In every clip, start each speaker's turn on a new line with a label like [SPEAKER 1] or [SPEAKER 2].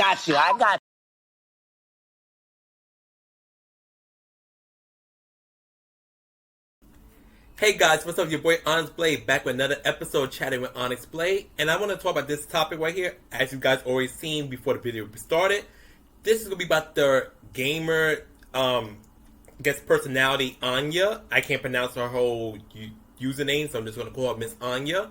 [SPEAKER 1] got you. I got you.
[SPEAKER 2] Hey guys, what's up? Your boy Onyx Blade back with another episode chatting with Onyx Blade, and I want to talk about this topic right here. As you guys already seen before the video started, this is gonna be about the gamer, personality ANYA. I can't pronounce her whole username, so I'm just gonna call her Miss ANYA.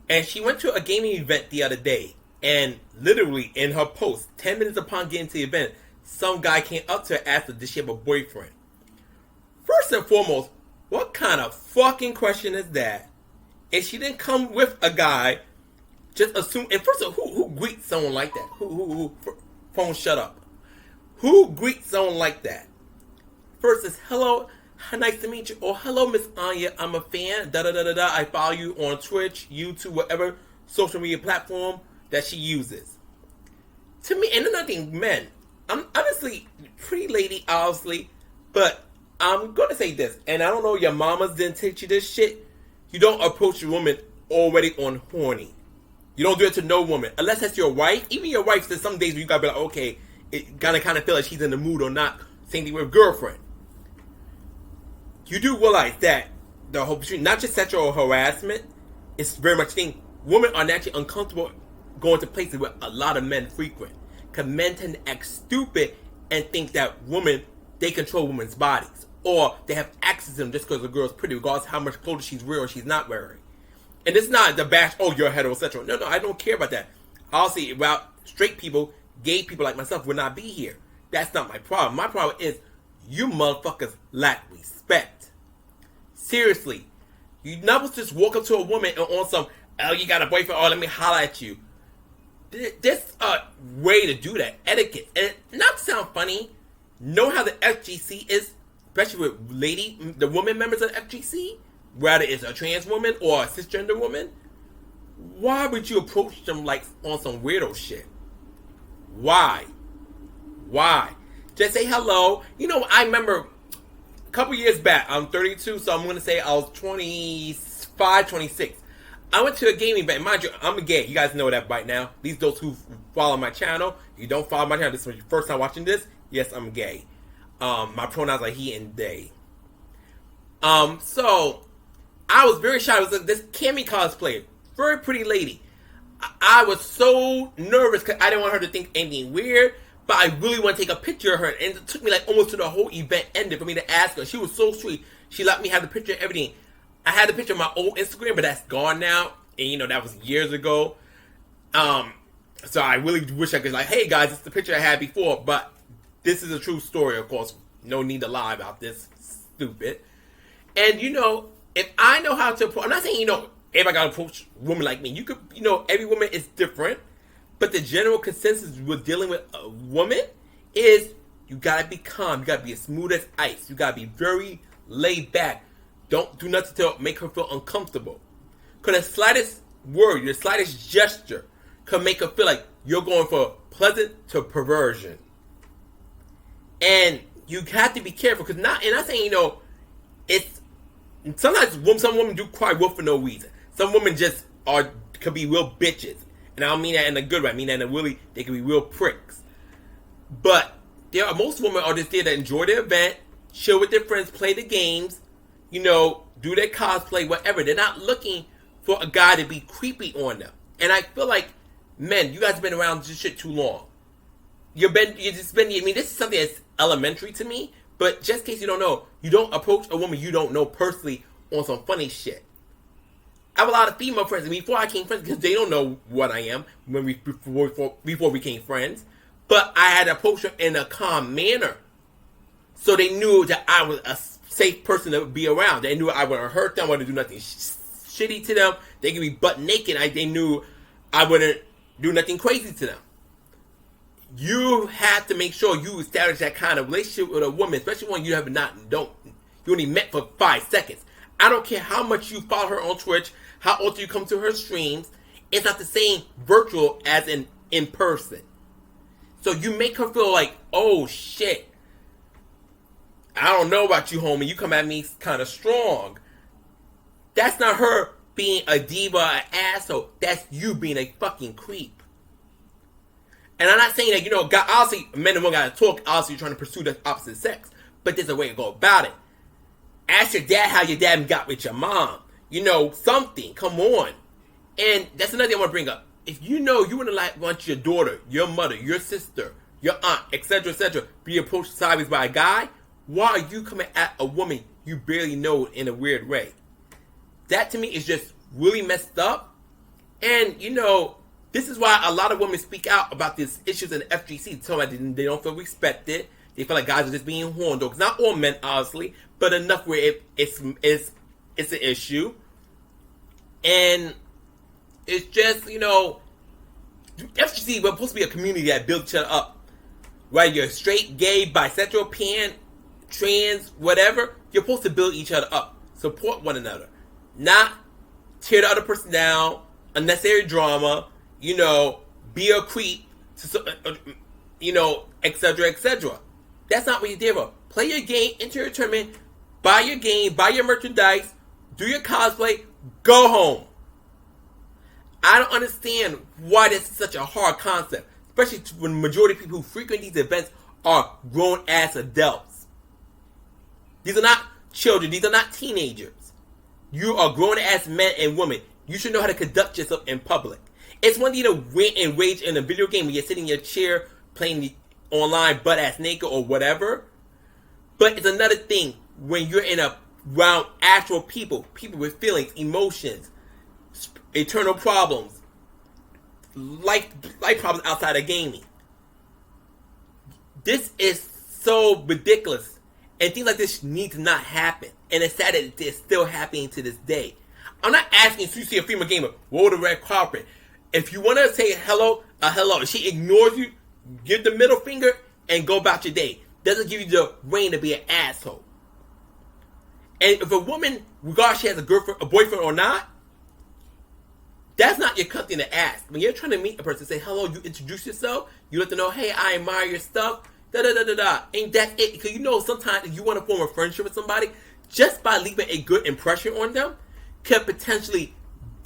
[SPEAKER 2] And she went to a gaming event the other day, and literally in her post, 10 minutes upon getting to the event, some guy came up to her and asked her, did she have a boyfriend? First and foremost, what kind of fucking question is that? If she didn't come with a guy, just assume. And first of all, who greets someone like that? Who phone shut up. Who greets someone like that? First is hello, nice to meet you, or hello, Miss Anya, I'm a fan. Da da da da da. I follow you on Twitch, YouTube, whatever social media platform that she uses. To me, and another thing, men. I'm honestly pretty lady, obviously, but I'm gonna say this, and I don't know, your mamas didn't teach you this shit. You don't approach a woman already on horny. You don't do it to no woman, unless that's your wife. Even your wife, there's some days where you gotta be like, okay, it gotta kind of feel like she's in the mood or not. Same thing with girlfriend. You do realize that the whole, not just sexual harassment, it's very much a thing. Women are naturally uncomfortable going to places where a lot of men frequent, because men tend to act stupid and think that women, they control women's bodies, or they have access to them just because the girl's pretty, regardless of how much clothes she's wearing or she's not wearing. And it's not the bash, oh, you're heterosexual. No, I don't care about that. Honestly, about straight people, gay people like myself would not be here. That's not my problem. My problem is you motherfuckers lack respect. Seriously. You're not supposed to just walk up to a woman and on some, oh, you got a boyfriend, oh, let me holler at you. There's a way to do that. Etiquette. And not to sound funny, know how the FGC is, especially with the women members of the FGC, whether it's a trans woman or a cisgender woman. Why would you approach them like on some weirdo shit? Why? Just say hello. You know, I remember a couple years back, I'm 32, so I'm going to say I was 25, 26. I went to a gaming event. Mind you, I'm a gay. You guys know that right now. These those who follow my channel. You don't follow my channel, this is your first time watching this. Yes, I'm gay. My pronouns are he and they. So I was very shy. It was like this Cammy cosplayer, very pretty lady. I was so nervous because I didn't want her to think anything weird, but I really want to take a picture of her. And it took me like almost to the whole event ended for me to ask her. She was so sweet. She let me have the picture and everything. I had the picture of my old Instagram, but that's gone now. And you know, that was years ago. So I really wish I could like, hey guys, it's the picture I had before. But this is a true story, of course. No need to lie about this. Stupid. And you know, if I know how to approach, I'm not saying, you know, everybody got to approach a woman like me. You could, you know, every woman is different. But the general consensus with dealing with a woman is you got to be calm. You got to be as smooth as ice. You got to be very laid back. Don't do nothing to make her feel uncomfortable. Because the slightest word, the slightest gesture can make her feel like you're going for pleasant to perversion. And you have to be careful. Because not, and I'm saying, you know, it's, sometimes some women do cry wolf for no reason. Some women just could be real bitches. And I don't mean that in a good way. I mean that in a really, they can be real pricks. But most women are just there to enjoy the event, chill with their friends, play the games, you know, do their cosplay, whatever. They're not looking for a guy to be creepy on them. And I feel like, men, you guys have been around this shit too long. I mean, this is something that's elementary to me, but just in case you don't know, you don't approach a woman you don't know personally on some funny shit. I have a lot of female friends, and before I became friends, because they don't know what I am before we became friends, but I had to approach her in a calm manner. So they knew that I was a safe person to be around. They knew I wouldn't hurt them, I wouldn't do nothing shitty to them. They could be butt naked. They knew I wouldn't do nothing crazy to them. You have to make sure you establish that kind of relationship with a woman, especially when you you only met for 5 seconds. I don't care how much you follow her on Twitch, how often you come to her streams. It's not the same virtual as in person. So you make her feel like, oh shit, I don't know about you, homie. You come at me kind of strong. That's not her being a diva, an asshole. That's you being a fucking creep. And I'm not saying that, God, obviously, men and women got to talk. Obviously, you're trying to pursue the opposite sex. But there's a way to go about it. Ask your dad how your dad got with your mom. Something. Come on. And that's another thing I want to bring up. If you wouldn't want your daughter, your mother, your sister, your aunt, etc., be approached sideways by a guy, why are you coming at a woman you barely know in a weird way? That to me is just really messed up. And, this is why a lot of women speak out about these issues in the FGC. Tell them they don't feel respected. They feel like guys are just being horned over. Not all men, obviously, but enough where it's an issue. And it's just, FGC, we're supposed to be a community that builds each other up. Whether you're straight, gay, bisexual, pan, trans, whatever, you're supposed to build each other up. Support one another. Not tear the other person down, unnecessary drama, be a creep, etc. That's not what you're there for. Play your game, enter your tournament, buy your game, buy your merchandise, do your cosplay, go home. I don't understand why this is such a hard concept, especially when the majority of people who frequent these events are grown-ass adults. These are not children. These are not teenagers. You are grown-ass men and women. You should know how to conduct yourself in public. It's one thing to rage in a video game when you're sitting in your chair playing online butt-ass naked or whatever. But it's another thing when you're around actual people with feelings, emotions, eternal problems, life problems outside of gaming. This is so ridiculous. And things like this need to not happen. And it's sad that it's still happening to this day. I'm not asking if you see a female gamer, roll the red carpet. If you want to say hello, hello. If she ignores you, give the middle finger and go about your day. Doesn't give you the reign to be an asshole. And if a woman, regardless she has a girlfriend, a boyfriend or not, that's not your something to ask. When you're trying to meet a person, say hello, you introduce yourself, you let them know, hey, I admire your stuff, and that's it. Because sometimes if you want to form a friendship with somebody, just by leaving a good impression on them, can potentially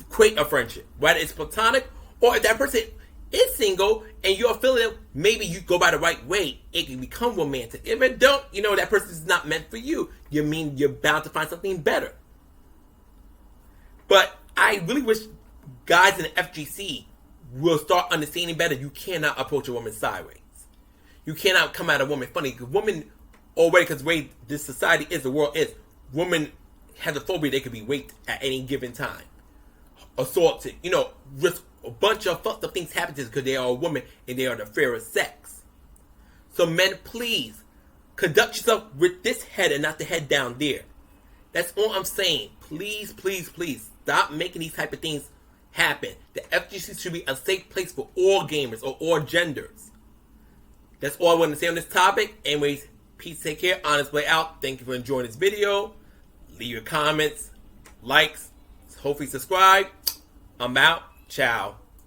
[SPEAKER 2] create a friendship. Whether it's platonic, or if that person is single, and you're feeling them, maybe you go by the right way, it can become romantic. If it don't, that person is not meant for you. You're bound to find something better. But I really wish guys in the FGC will start understanding better. You cannot approach a woman sideways. You cannot come at a woman funny. Because women already, because the way this society is, the world is, women have a phobia they could be raped at any given time. Assaulted. Just a bunch of fucked up things happen to them because they are a woman and they are the fairest sex. So men, please, conduct yourself with this head and not the head down there. That's all I'm saying. Please, please, please, stop making these type of things happen. The FGC should be a safe place for all gamers or all genders. That's all I want to say on this topic. Anyways, peace, take care, honest way out. Thank you for enjoying this video. Leave your comments, likes, hopefully subscribe. I'm out. Ciao.